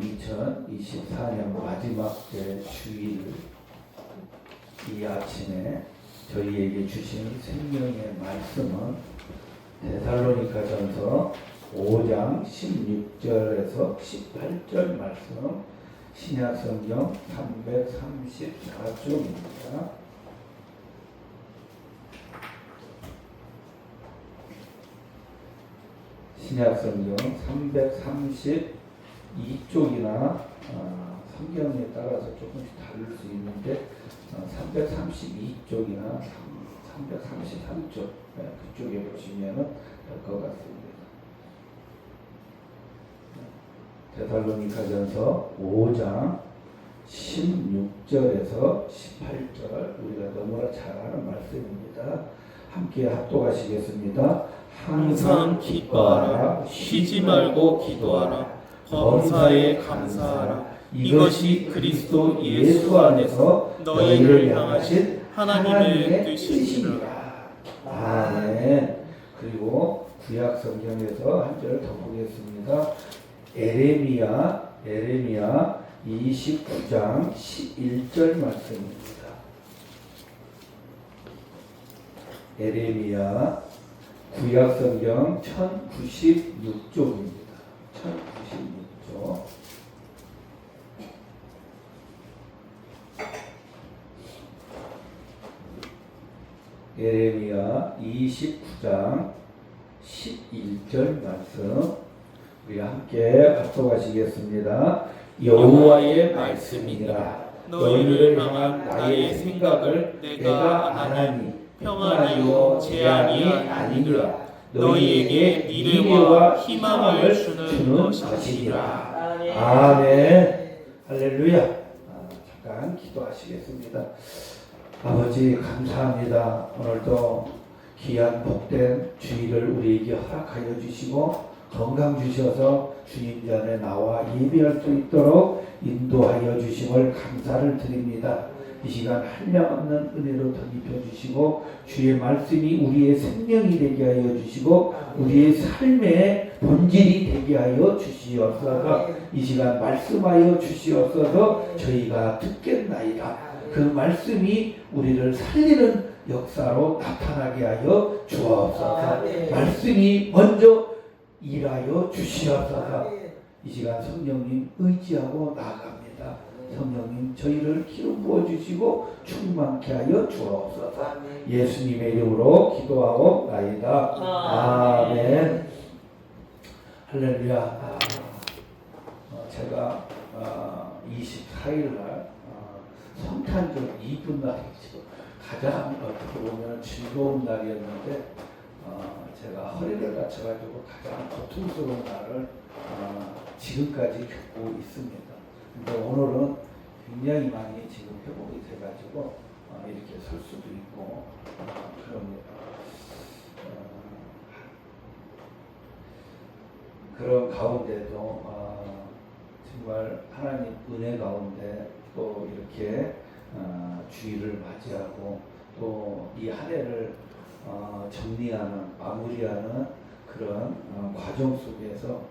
2024년 마지막 주일 이 아침에 저희에게 주신 생명의 말씀은 데살로니가전서 5장 16절에서 18절 말씀, 신약성경 334쪽입니다. 신약성경 332쪽이나 성경에 따라서 조금씩 다를 수 있는데 332쪽이나 333쪽 그쪽에 보시면 될 것 같습니다. 데살로니가전서 5장 16절에서 18절 우리가 너무나 잘 아는 말씀입니다. 함께 합독하시겠습니다. 항상 기뻐하라. 쉬지 말고 기도하라. 범사에 감사하라. 이것이 그리스도 예수 안에서 너희를 향하신 하나님의 뜻이니라. 아멘. 그리고 구약 성경에서 한 절 더 보겠습니다. 에레미야 29장 11절 말씀입니다. 에레미야 구약성경 1096쪽입니다. 1096쪽. 에레미야 29장 11절 말씀 우리 함께 합독하시겠습니다. 여호와의 말씀이니라. 너희를 향한 나의 생각을 내가 아나니 평안이요 재앙이 아니니라. 너희에게 미래와 희망을 주는 것이니라. 아멘. 할렐루야. 잠깐 기도하시겠습니다. 아버지 감사합니다. 오늘도 귀한 복된 주일을 우리에게 허락하여 주시고 건강 주셔서 주님 전에 나와 예배할 수 있도록 인도하여 주심을 감사를 드립니다. 이 시간 한량없는 은혜로 덧입혀 주시고 주의 말씀이 우리의 생명이 되게 하여 주시고 우리의 삶의 본질이 되게 하여 주시옵소서. 이 시간 말씀하여 주시옵소서. 저희가 듣겠나이다. 그 말씀이 우리를 살리는 역사로 나타나게 하여 주옵소서. 말씀이 먼저 일하여 주시옵소서. 이 시간 성령님 의지하고 나아갑니다. 성령님 저희를 기름 부어주시고 충만케 하여 주옵소서. 예수님의 이름으로 기도하고 나이다. 아멘. 할렐루야. 제가 24일 날 성탄절 2분 날이죠. 가장 어떻게 보면 즐거운 날이었는데 제가 허리를 다쳐가지고 가장 고통스러운 날을 지금까지 겪고 있습니다. 근데 오늘은 굉장히 많이 지금 회복이 돼가지고 이렇게 설 수도 있고 그럽니다. 그런 가운데도 정말 하나님 은혜 가운데 또 이렇게 주일을 맞이하고 또 이 한 해를 정리하는 마무리하는 그런 과정 속에서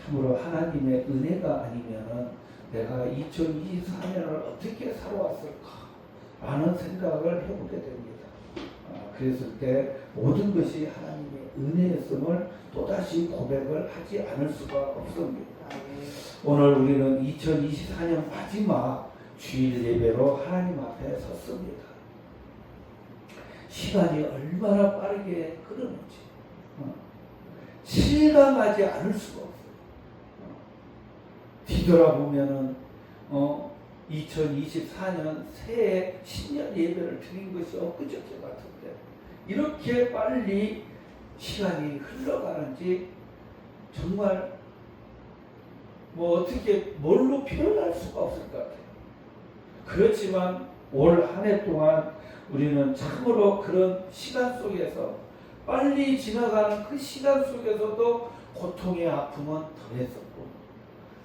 참으로 하나님의 은혜가 아니면은 내가 2024년을 어떻게 살아왔을까 라는 생각을 해보게 됩니다. 그랬을 때 모든 것이 하나님의 은혜였음을 또다시 고백을 하지 않을 수가 없습니다. 오늘 우리는 2024년 마지막 주일 예배로 하나님 앞에 섰습니다. 시간이 얼마나 빠르게 흐르는지 실감하지 않을 수가 없어요. 뒤돌아보면은 2024년 새해 신년 예배를 드린 것이 엊그저께 같은데 이렇게 빨리 시간이 흘러가는지 정말 어떻게 뭘로 표현할 수가 없을 것 같아요. 그렇지만 올 한 해 동안 우리는 참으로 그런 시간 속에서 빨리 지나가는 그 시간 속에서도 고통의 아픔은 덜했었고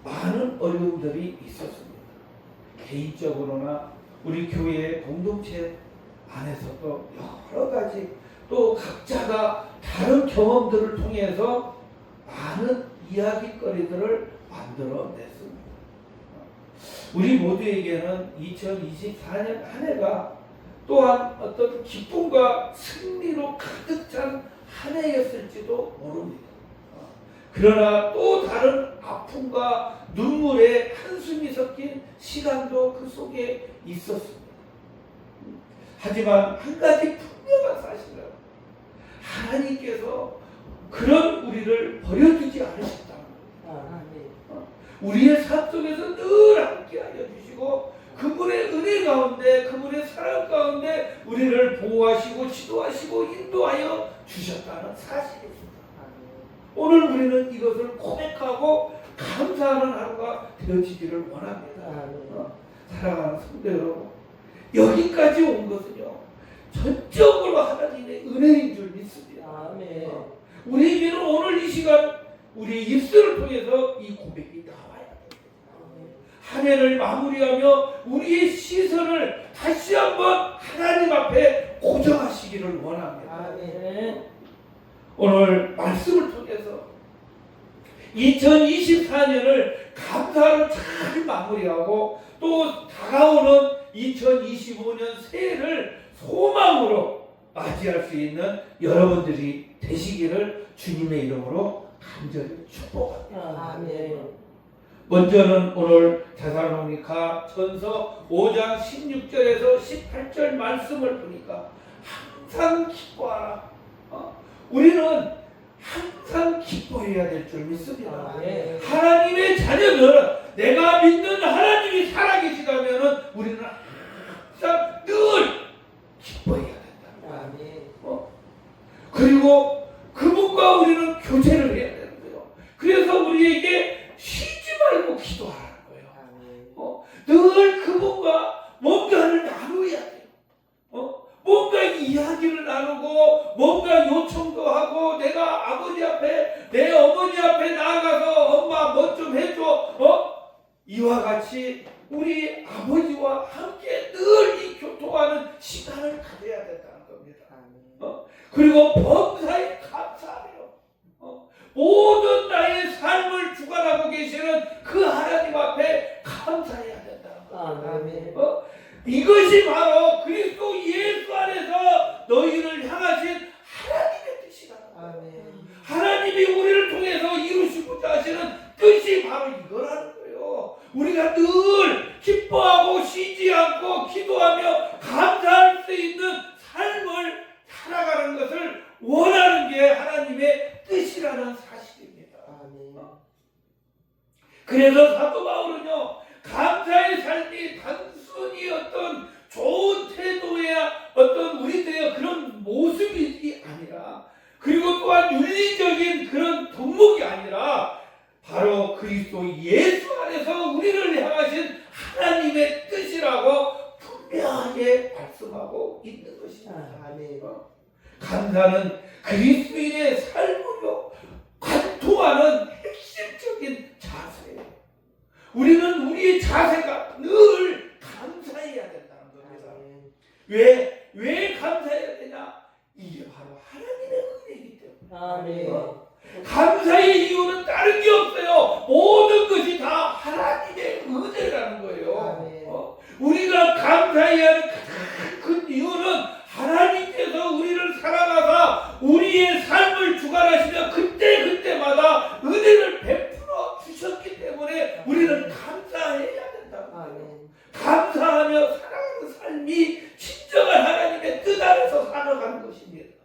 많은 어려움들이 있었습니다. 개인적으로나 우리 교회의 공동체 안에서도 여러 가지 또 각자가 다른 경험들을 통해서 많은 이야기거리들을 만들어냈습니다. 우리 모두에게는 2024년 한 해가 또한 어떤 기쁨과 승리로 가득 찬 한 해였을지도 모릅니다. 그러나 또 다른 아픔과 눈물의 한숨이 섞인 시간도 그 속에 있었습니다. 하지만 한 가지 분명한 사실은 하나님께서 그런 우리를 버려두지 않으셨다는 겁니다. 우리의 삶 속에서 늘 함께하여 주시고 그분의 은혜 가운데, 그분의 사랑 가운데 우리를 보호하시고 지도하시고 인도하여 주셨다는 사실입니다. 오늘 우리는 이것을 고백하고 감사하는 하루가 되어지기를 원합니다. 사랑하는 성도 여러분, 여기까지 온 것은요 전적으로 하나님의 은혜인 줄 믿습니다. 우리에게는 오늘 이 시간 우리의 입술을 통해서 이 고백이 나와야 됩니다. 한 해를 마무리하며 우리의 시선을 다시 한번 하나님 앞에 고정하시기를 원합니다. 오늘 말씀을 통해서 2024년을 감사로 잘 마무리하고 또 다가오는 2025년 새해를 소망으로 맞이할 수 있는 여러분들이 되시기를 주님의 이름으로 간절히 축복합니다. 먼저는 오늘 데살로니가 전서 5장 16절에서 18절 말씀을 보니까 항상 기뻐하라. 우리는 항상 기뻐해야 될 줄 믿습니다. 하나님의 자녀들, 내가 믿는 하나님이 살아계시다면 우리는 항상 늘 기뻐해야 된다. 그리고 그분과 우리는 교제를 해야 되는 거예요. 그래서 우리에게 쉬지 말고 기도하라는 거예요. 늘 그분과 뭔가를 나누어야 돼요. 뭔가 이야기를 나누고 뭔가 요청도 하고 내가 아버지 앞에 내 어머니 앞에 나아가서 엄마 뭐 좀 해줘. 이와 같이 우리 아버지와 함께 늘 이 교통하는 시간을 가져야 된다는 겁니다. 그리고 범사에 감사해요. 모든 나의 삶을 주관하고 계시는 그 하나님 앞에 감사해야 된다는 겁니다. 이것이 바로 그리스도 예수 안에서 너희를 향하신 하나님의 뜻이라는 거예요. 하나님이 우리를 통해서 이루시고자 하시는 뜻이 바로 이거라는 거예요. 우리가 늘 기뻐하고 쉬지 않고 기도하며 감사할 수 있는 삶을 살아가는 것을 원하는 게 하나님의 뜻이라는 사실입니다. 그래서 사도 바울은요, 감사의 삶이 단순히 어떤 좋은 태도의 어떤 우리들의 그런 모습이 아니라, 그리고 또한 윤리적인 그런 덕목이 아니라 바로 그리스도 예수 안에서 우리를 향하신 하나님의 뜻이라고 분명하게 말씀하고 있는 것입니다. 감사는 그리스도인의 삶으로 관통하는 핵심적인 자세예요. 우리는 우리의 자세가 늘 감사해야 된다는 겁니다. 왜 감사해야 되냐? 이게 바로 하나님의 은혜이기 때문에. 감사의 이유는 다른 게 없어요. 모든 것이 다 하나님의 은혜라는 거예요. 우리가 감사해야 하는 가장 큰 이유는 하나님께서 우리를 사랑하사 우리의 삶을 주관하시며 그때마다 은혜를 베풀어 주셨기 때문에 우리는 감사해야 된다는 거예요. 감사하며 살아가는 삶이 진정한 하나님의 뜻 안에서 살아가는 것입니다.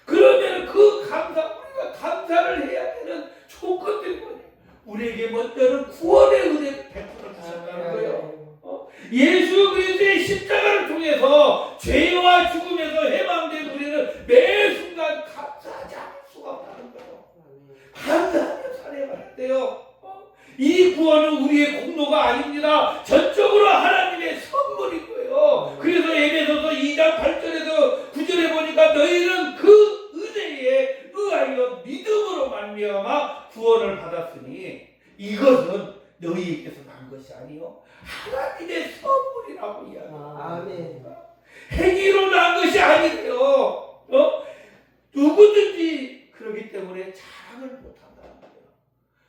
그러면 우리가 감사를 해야 되는 조건들이 뭐냐? 우리에게 먼저는 구원의 은혜를 베풀어 주셨다는 거예요. 예수 그리스도의 십자가를 통해서 죄와 죽음에서 해방된 우리는 매 순간 감사하지 않을 수가 없다는 거예요. 감사하며 살아가야 돼요. 이 구원은 우리의 공로가 아닙니다. 전적으로 하나님의 선물인 거예요. 그래서 에베소서 2장 8절에서 9절에 보니까 너희는 그 은혜에 의하여 믿음으로 말미암아 구원을 받았으니 이것은 너희에게서 난 것이 아니요 하나님의 선물이라고 이야기합니다. 행위로 난 것이 아니래요. 누구든지 그렇기 때문에 자랑을 못한다는 거예요.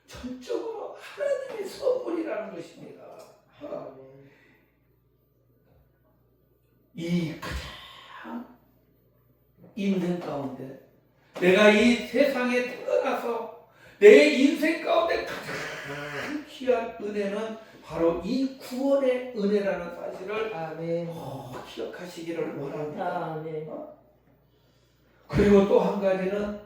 전적으로 하나님의 선물이라는 것입니다. 이 가장 인생 가운데 내가 이 세상에 태어나서 내 인생 가운데 가장 귀한 은혜는 바로 이 구원의 은혜라는 사실을 기억하시기를 원합니다. 그리고 또 한 가지는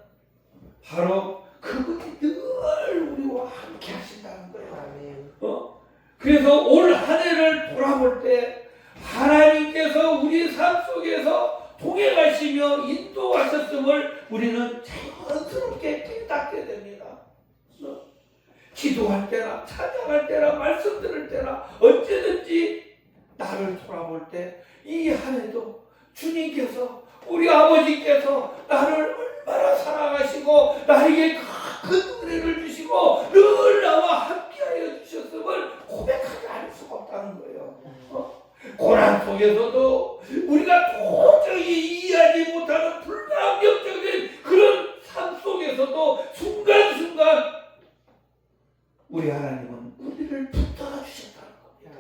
바로 그분이 늘 우리와 함께 하신다는 거예요. 그래서 올 한 해를 돌아볼 때 하나님께서 우리 삶 속에서 통해가시며 인도하셨음을 우리는 자연스럽게 깨닫게 됩니다. 기도할 때나 찬양할 때나 말씀 들을 때나 언제든지 나를 돌아볼 때 이 한 해도 주님께서 우리 아버지께서 나를 얼마나 사랑하시고 나에게 큰 은혜를 주시고 늘 나와 함께하여 주셨음을 고백하지 않을 수가 없다는 거예요. 고난 속에서도 우리가 도저히 이해하지 못하는 불가항력적인 그런 삶 속에서도 순간순간 우리 하나님은 우리를 붙들어 주셨다는 겁니다.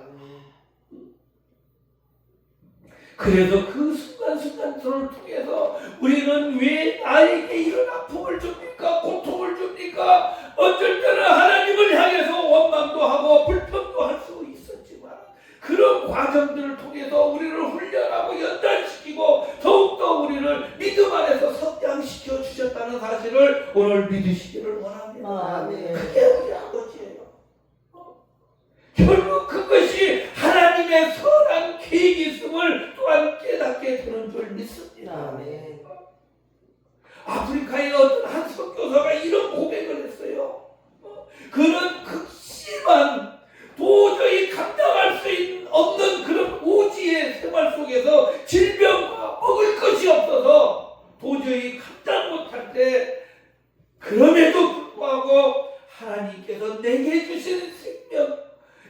그래서 그 순간순간들을 통해서 우리는 왜 나에게 이런 아픔을 줍니까? 고통을 줍니까? 어쩔 때는 하나님을 향해서 원망도 하고 불평도 할 수 있었지만 그런 과정들을 통해서 우리를 훈련하고 연단시키고 더욱더 우리를 믿음 안에서 성장시켜 주셨다는 사실을 오늘 믿으시기를 원합니다. 그게 우리 아버지예요. 결국 그것이 하나님의 선한 계획이 있음을 또한 깨닫게 되는 줄 믿습니다. 아프리카의 어떤 한 선교사가 이런 고백을 했어요. 그런 극심한 도저히 감당할 수 없는 그런 오지의 생활 속에서 질병과 먹을 것이 없어서 도저히 감당 못할 때 그럼에도 불구하고 하나님께서 내게 주신 생명,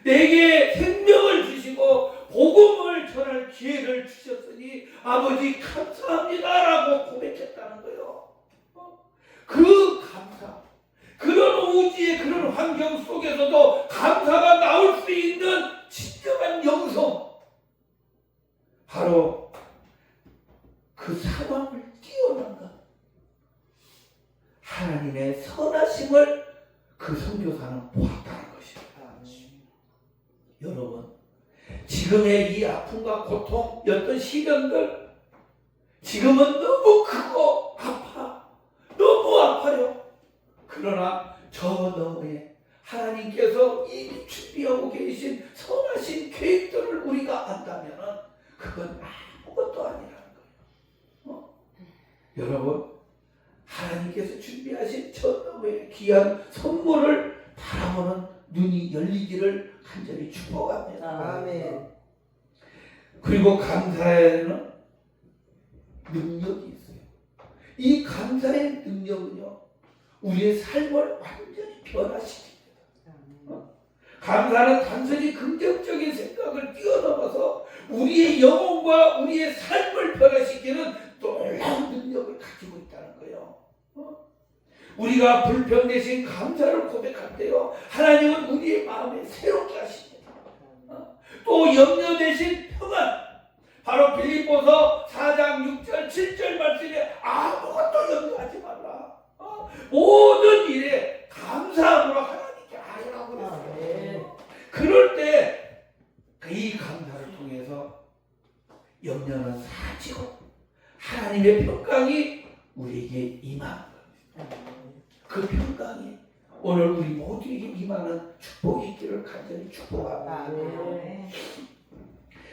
내게 생명을 주시고 복음을 전할 기회를 주셨으니 아버지 감사합니다라고 고백했다는 거예요. 그 감사, 그런 오지의 그런 환경 속에서도 감사가 나올 수 있는 진정한 영성, 바로 그 상황을 뛰어넘는 하나님의 선하심을 그 선교사는 보았다는 것입니다. 여러분, 지금의 이 아픔과 고통, 어떤 시련들 지금은 너무 크고 너무 아파요. 그러나 저 너머에 하나님께서 이미 준비하고 계신 선하신 계획들을 우리가 안다면 그건 아무것도 아니라는 거예요. 여러분, 하나님께서 준비하신 저 너머의 귀한 선물을 바라보는 눈이 열리기를 간절히 축복합니다. 그리고 감사에는 능력이 있어요. 이 감사의 능력은요, 우리의 삶을 완전히 변화시킵니다. 감사는 단순히 긍정적인 생각을 뛰어넘어서 우리의 영혼과 우리의 삶을 변화시키는 놀라운 능력을 가지고 있다는 거예요. 우리가 불평 대신 감사를 고백할 때요, 하나님은 우리의 마음에 새롭게 하십니다. 또 염려 대신 평안, 바로 빌립보서 4장 6절 7절 말씀에 아무것도 염려하지 말라, 모든 일에 감사함으로 하나님께 아뢰라고 그랬어요. 그럴 때 이 감사를 통해서 염려는 사라지고 하나님의 평강이 우리에게 임하는 겁니다. 그 평강이 오늘 우리 모두에게 임하는 축복이 있기를 간절히 축복합니다.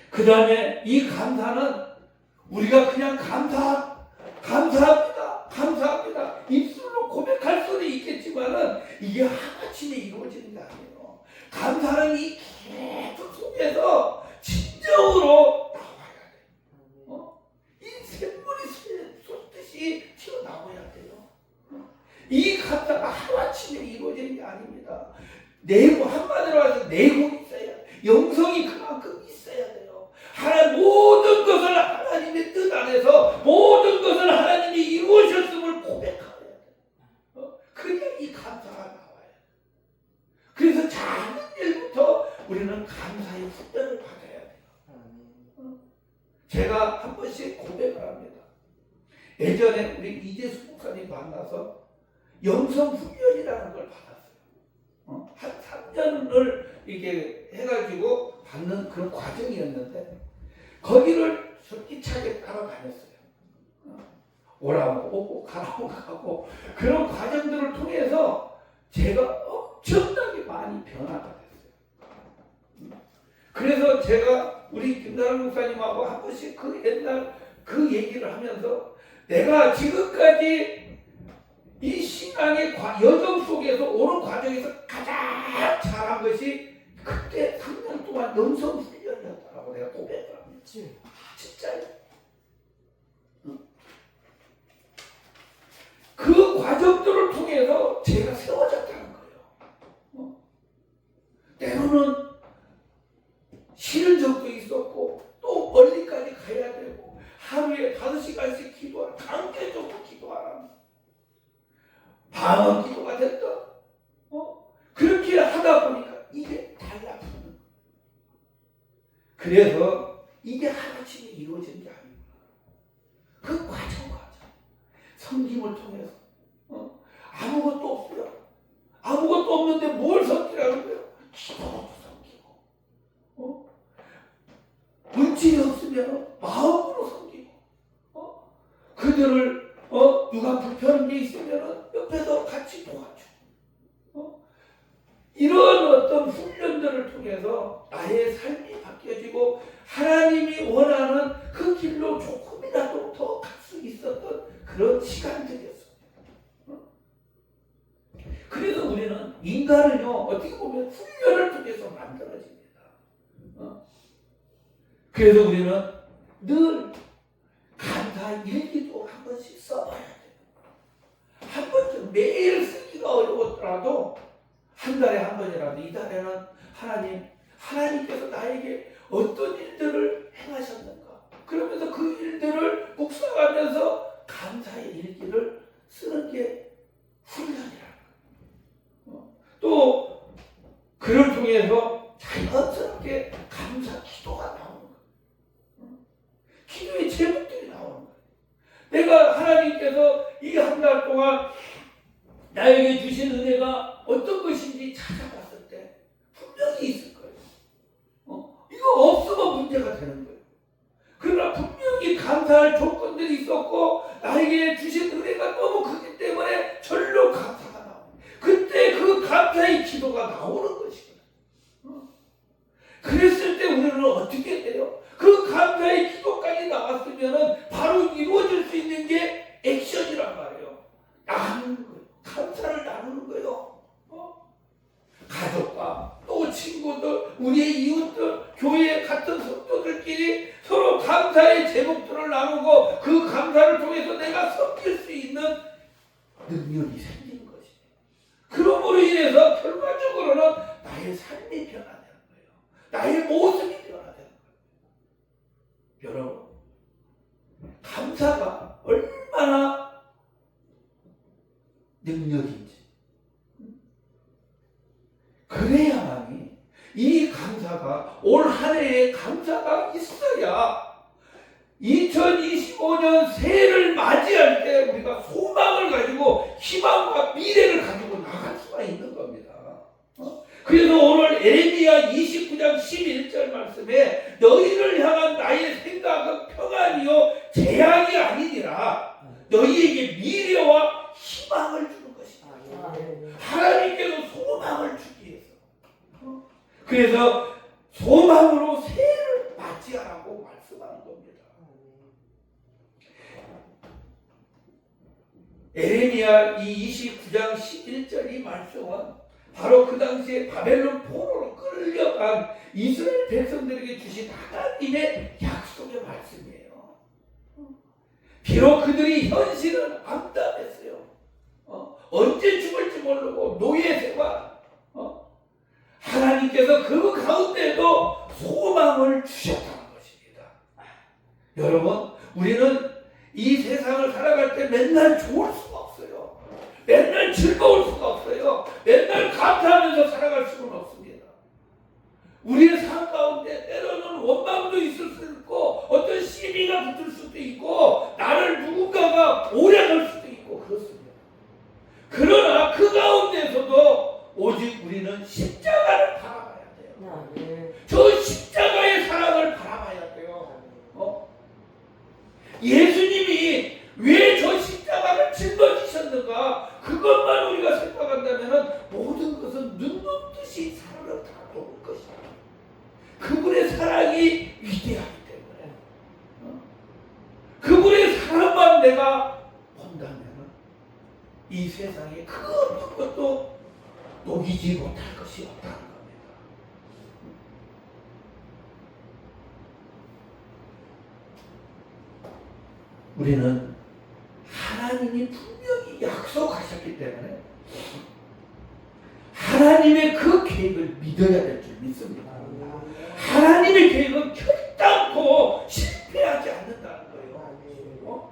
그 다음에 이 감사는 우리가 그냥 감사합니다 입술로 고백할 수는 있겠지만은 이게 하나쯤에 이루어지는 게 아니에요. 감사는 이 깊은 속에서 진정으로 나와야 돼요. 이 샘물이 쏟듯이 튀어나와야 돼요. 이 감사가 하루아침에 이루어지는 게 아닙니다. 한마디로 해서 내공이 있어야 돼요. 영성이 그만큼 있어야 돼요. 모든 것을 하나님의 뜻 안에서 모든 것을 하나님이 이루어졌음을 고백해야 돼요. 감사의 훈련을 받아야 돼요. 제가 한 번씩 고백을 합니다. 예전에 우리 이재수 목사님 만나서 영성 훈련이라는 걸 받았어요. 한 3년을 이게 해가지고 받는 그런 과정이었는데 거기를 솔깃하게 따라다녔어요. 오라고 오고 가라고 가고 그런 과정들을 통해서 제가 엄청나게 많이 변화가 됐어요. 그래서 제가 우리 김다란 목사님하고 한 번씩 그 옛날 그 얘기를 하면서 내가 지금까지 이 신앙의 여정 속에서 오는 과정에서 가장 잘한 것이 그때 3년 동안 영성 훈련이었다라고 내가 고백을 합니다. 진짜요. 그 과정들을 통해서 제가 세워졌다는 거예요. 때로는 싫은 적도 있었고 또 멀리까지 가야 되고 하루에 5시간씩 기도하라, 강제적으로 기도하라, 방언 기도가 됐던 그렇게 하다 보니까 이게 달라지는. 그래서 이게 하나쯤에 이루어진 게 아니구나. 그 과정 섬김을 통해서 아무것도 없어요. 아무것도 없는데 뭘 섬기라는 거예요? 기도로 섬기고 물질이 없으면 마음으로 섬기고 그들을 누가 불편한 게 있으면 옆에서 같이 도와주고 이런 어떤 훈련들을 통해서 나의 삶이 바뀌어지고 하나님이 원하는 그 길로 조금이라도 더 갈 수 있었던 그런 시간들이었습니다. 그래서 우리는 인간은요 어떻게 보면 훈련을 통해서 만들어집니다. 그래서 우리는 늘 감사 일기도 한 번씩 써봐야 돼요. 한 번쯤 매일 쓰기가 어려웠더라도 한 달에 한 번이라도 이달에는 하나님께서 나에게 어떤 일들을 행하셨는가 그러면서 그 일들을 묵상하면서 감사의 일기를 쓰는 게 훈련이라는 거예요. 또 그를 통해서 자연스럽게 감사 기도가 나오는 거예요. 기도의 제목들이 나오는 거예요. 내가 하나님께서 이 한 달 동안 나에게 주신 은혜가 어떤 것인지 찾아봤을 때 분명히 있을 거예요. 이거 없으면 문제가 되는 거예요. 그러나 분명히 감사할 조건들이 있었고 나에게 주신 은혜가 너무 크기 때문에 절로 감사가 나옵니다. 그때 그 감사의 기도가 나오는 것이거든요. 그랬을 때 우리는 어떻게 돼요? 그 감사의 기도까지 나왔으면 바로 이루어질 수 있는 게 액션이란 말이에요. 나누는 거예요. 감사를 나누는 거예요. 가족과 또 친구들, 우리의 이웃들, 교회에 같은 성도들끼리 서로 감사의 제목들을 나누고 그 감사를 통해서 내가 섬길 수 있는 능력이 생기는 것이에요. 그러므로 인해서 결과적으로는 나의 삶이 변화되는 거예요. 나의 모습이 변화되는 거예요. 여러분, 감사가 얼마나 능력인지 그래야만이 이 감사가 올 한 해의 감사가 있어야 2025년 새해를 맞이할 때 우리가 소망을 가지고 희망과 미래를 가지고 나갈 수가 있는 겁니다. 그래서 오늘 에레미야 29장 11절 말씀에 너희를 향한 나의 생각은 평안이요 재앙이 아니니라 너희에게 미래와 희망을 주는 것이다. 하나님께서 소망을 주기 위해서 그래서 소망으로 새해를 맞이하라고 말씀하는 겁니다. 에레미야 29장 11절 이 말씀은 바로 그 당시에 바벨론 포로로 끌려간 이스라엘 백성들에게 주신 하나님의 약속의 말씀이에요. 비록 그들이 현실은 암담했어요. 언제 죽을지 모르고 노예 생활, 하나님께서 그 가운데도 소망을 주셨다는 것입니다. 여러분, 우리는 이 세상을 살아갈 때 맨날 좋을 수가 없어요. 맨날 즐거울 수가 없어요. 맨날 감사하면서 살아갈 수는 없습니다. 우리의 삶 가운데 때로는 원망도 있을 수 있고 어떤 시비가 붙을 수도 있고 나를 누군가가 오해할 수도 있고 그렇습니다. 그러나 그 가운데서도 오직 우리는 십자가를 바라봐야 돼요. 저 십자가의 사랑을 바라봐야 돼요. 예수님이 왜 저 십자가를 짊어지셨는가 그것만 우리가 생각한다면 모든 것은 눈 녹듯이 사랑을 다 도울 것이다. 그분의 사랑이 위대하기 때문에 그분의 사랑만 내가 본다면 이 세상에 그 어떤 것도 녹이지 못할 것이 없다는 겁니다. 우리는 하나님이 분명히 약속하셨기 때문에 하나님의 그 계획을 믿어야 될 줄 믿습니다. 하나님의 계획은 결단코 실패하지 않는다는 거예요.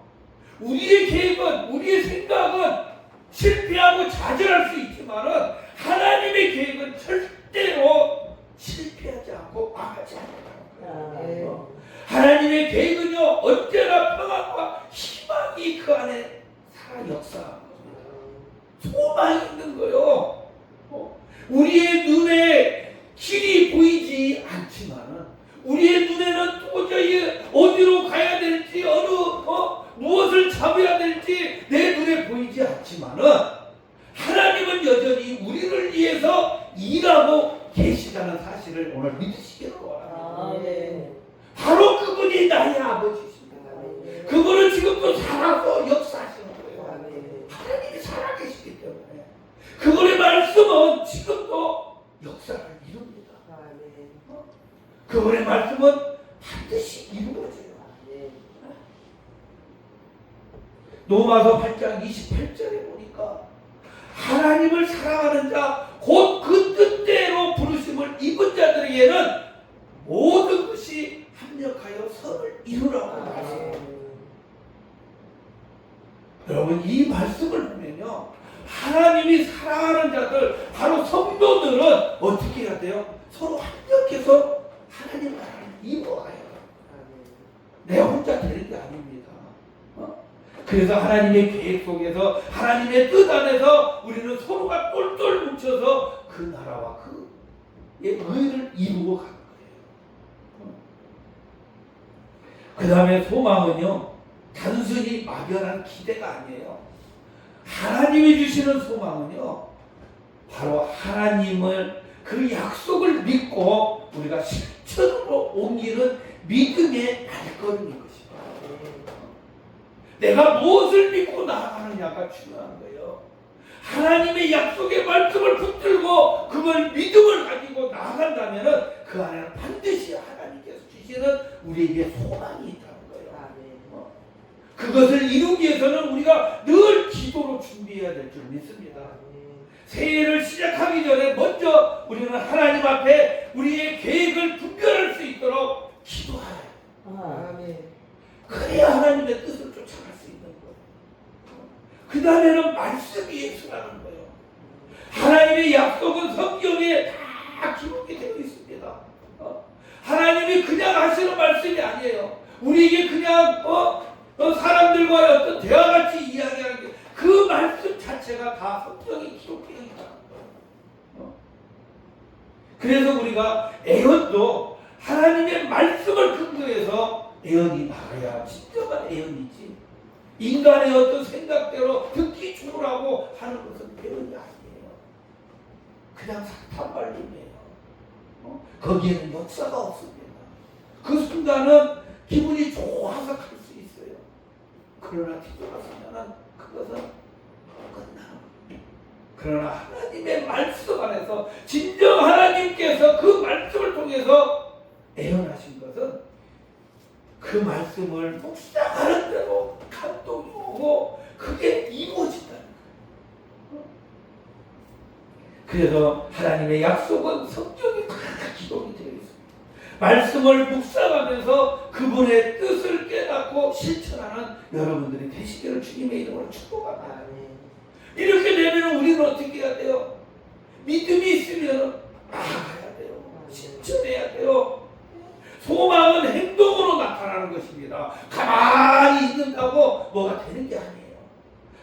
우리의 계획은, 우리의 생각은 실패하고 좌절할 수 있지만은 하나님의 계획은 절대로 실패하지 않고 망하지 않는다는 거예요. 하나님의 계획은요 언제나 평안과 희망이 그 안에 살아 역사하는 겁니다. 소망이 있는 거예요. 우리의 눈에 길이 보이지 않지만은 우리의 눈에는 도저히 어디로 가야 될지 무엇을 잡아야 될지 내 눈에 보이지 않지만은 하나님은 여전히 우리를 위해서 일하고 계시다는 사실을 오늘 믿으시기를 원합니다. 바로 그분이 나의 아버지십니다. 그분은 지금도 살아서 역사하시는 거예요. 하나님이 살아계시기 때문에 그분의 말씀은 지금도 역사를 이룹니다. 그분의 말씀은 반드시 이루어져요. 로마서 8장 28절에 보니까 하나님을 사랑하는 자 곧 그 뜻대로 부르심을 입은 자들에게는 모든 것이 합력하여 선을 이루라고 말씀합니다. 여러분 이 말씀을 보면요 하나님이 사랑하는 자들 바로 성도들은 어떻게 해야 돼요? 서로 합력해서 하나님 나라를 이루어가야 돼요. 내가 혼자 되는 게 아닙니다. 그래서 하나님의 계획 속에서 하나님의 뜻 안에서 우리는 서로가 똘똘 뭉쳐서 그 나라와 그의 의를 이루고 가는 거예요. 그 다음에 소망은요 단순히 막연한 기대가 아니에요. 하나님이 주시는 소망은요 바로 하나님을 그 약속을 믿고 우리가 실천으로 옮기는 믿음의 발걸음인 것입니다. 내가 무엇을 믿고 나아가느냐가 중요한 거예요. 하나님의 약속의 말씀을 붙들고 그걸 믿음을 가지고 나아간다면 그 안에는 반드시 하나님께서 주시는 우리에게 소망이 있다는 거예요. 그것을 이루기 위해서는 우리가 늘 기도로 준비해야 될 줄 믿습니다. 새해를 시작하기 전에 먼저 우리는 하나님 앞에 우리의 계획을 분별할 수 있도록 기도하라. 그래야 하나님의 뜻을 쫓아갈 수 있는 거예요. 그 다음에는 말씀이 예수라는 거예요. 하나님의 약속은 성경에 다 기록이 되어 있습니다. 하나님이 그냥 하시는 말씀이 아니에요. 우리에게 그냥 사람들과의 어떤 대화같이 이야기하는 게 그 말씀 자체가 다 성경에 기록되어 있다는 거예요. 그래서 우리가 애언도 하나님의 말씀을 근거해서 애언이 나가야 진정한 애언이지 인간의 어떤 생각대로 듣기 좋으라고 하는 것은 애언이 아니에요. 그냥 사탄발림이에요. 거기에는 역사가 없습니다. 그 순간은 기분이 좋아서 갈 수 있어요. 그러나 뒤돌아서면 그것은 끝나는 겁니다. 그러나 하나님의 말씀 안에서 진정 하나님께서 그 말씀을 통해서 애언하신 것은 그 말씀을 묵상하는 대로 감동이 오고 그게 이루어진다는 거예요. 그래서 하나님의 약속은 성경에 다 기록이 되어 있습니다. 말씀을 묵상하면서 그분의 뜻을 깨닫고 실천하는 여러분들이 되시기를 주님의 이름으로 축복합니다. 이렇게 되면 우리는 어떻게 해야 돼요? 믿음이 있으면 나아가야 돼요. 실천해야 뭐가 되는 게 아니에요.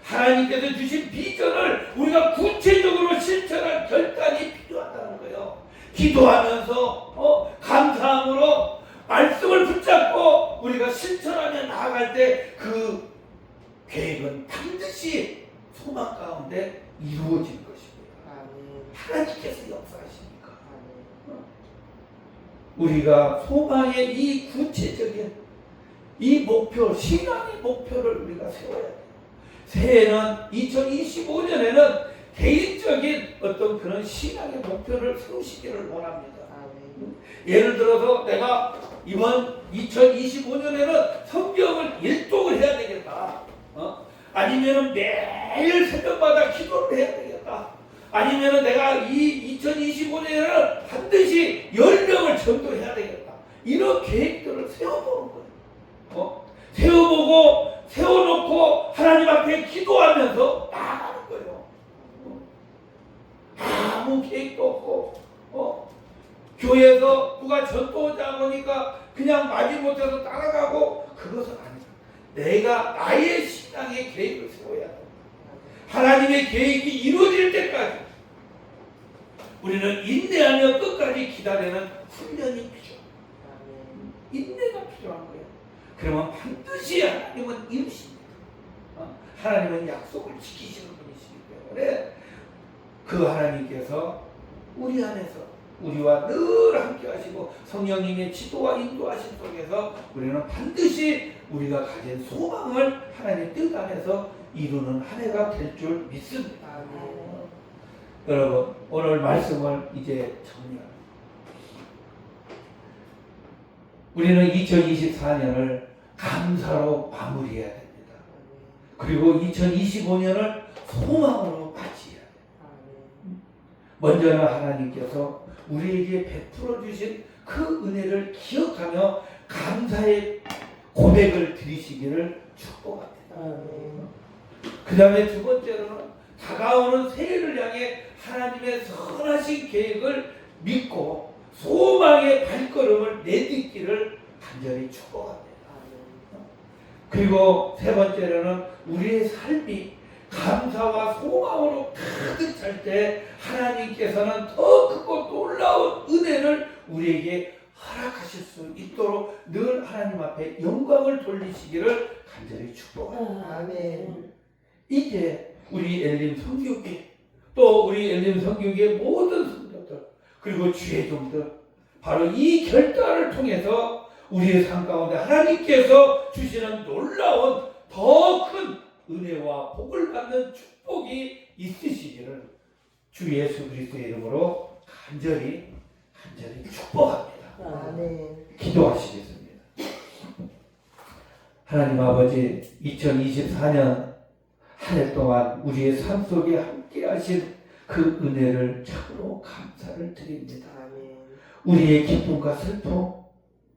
하나님께서 주신 비전을 우리가 구체적으로 실천할 결단이 필요하다는 거예요. 기도하면서 감사함으로 말씀을 붙잡고 우리가 실천하며 나아갈 때 그 계획은 반드시 소망 가운데 이루어질 것입니다. 하나님께서 역사하시니까. 우리가 소망의 이 구체적인 이 목표, 신앙의 목표를 우리가 세워야 돼요. 새해는 2025년에는 개인적인 어떤 그런 신앙의 목표를 세우시기를 원합니다. 예를 들어서 내가 이번 2025년에는 성경을 일독을 해야 되겠다. 아니면 매일 새벽마다 기도를 해야 되겠다. 아니면 내가 이 2025년에는 반드시 10명을 전도해야 되겠다. 이런 계획들을 세워보는 거예요. 세워보고 세워놓고 하나님 앞에 기도하면서 나아가는 거예요. 아무 계획도 없고 교회에서 누가 전도하자 보니까 그냥 마지못해서 따라가고 그것은 아니다. 내가 나의 신앙의 계획을 세워야 한다. 하나님의 계획이 이루어질 때까지 우리는 인내하며 끝까지 기다리는 훈련이 필요합니다. 인내가 필요한 거예요. 그러면 반드시 하나님은 이루십니다. 하나님은 약속을 지키시는 분이시기 때문에 그 하나님께서 우리 안에서 우리와 늘 함께 하시고 성령님의 지도와 인도하심 속에서 우리는 반드시 우리가 가진 소망을 하나님의 뜻 안에서 이루는 한 해가 될 줄 믿습니다. 여러분 오늘 말씀을 이제 정리합니다. 우리는 2024년을 감사로 마무리해야 됩니다. 그리고 2025년을 소망으로 맞이해야 돼요. 먼저는 하나님께서 우리에게 베풀어 주신 그 은혜를 기억하며 감사의 고백을 드리시기를 축복합니다. 그 다음에 두 번째로는 다가오는 새해를 향해 하나님의 선하신 계획을 믿고 소망의 발걸음을 내딛기를 간절히 축복합니다. 그리고 세 번째로는 우리의 삶이 감사와 소망으로 가득 찰 때 하나님께서는 더 크고 놀라운 은혜를 우리에게 허락하실 수 있도록 늘 하나님 앞에 영광을 돌리시기를 간절히 축복합니다. 아멘. 이게 우리 엘림 성교회 또 우리 엘림 성교회의 모든 성도들 그리고 주의 종들 바로 이 결단을 통해서 우리의 삶 가운데 하나님께서 주시는 놀라운 더 큰 은혜와 복을 받는 축복이 있으시기를 주 예수 그리스도의 이름으로 간절히 축복합니다. 아멘. 기도하시겠습니다. 하나님 아버지 2024년 한 해 동안 우리의 삶 속에 함께 하신 그 은혜를 참으로 감사를 드립니다. 아멘. 우리의 기쁨과 슬픔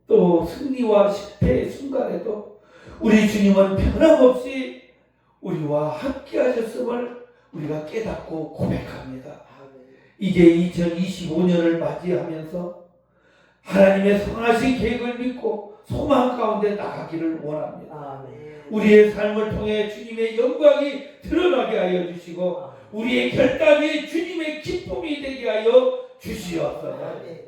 또 승리와 실패의 순간에도 우리 주님은 변함없이 우리와 함께 하셨음을 우리가 깨닫고 고백합니다. 아멘. 이제 2025년을 맞이하면서 하나님의 선하신 계획을 믿고 소망 가운데 나가기를 원합니다. 아멘. 우리의 삶을 통해 주님의 영광이 드러나게 하여 주시고 우리의 결단이 주님의 기쁨이 되게 하여 주시옵소서. 아멘.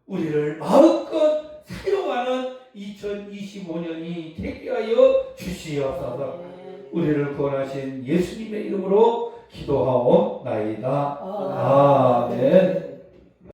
우리를 마음껏 사용하는 2025년이 되게 하여 주시옵소서. 우리를 구원하신 예수님의 이름으로 기도하옵나이다. 아멘.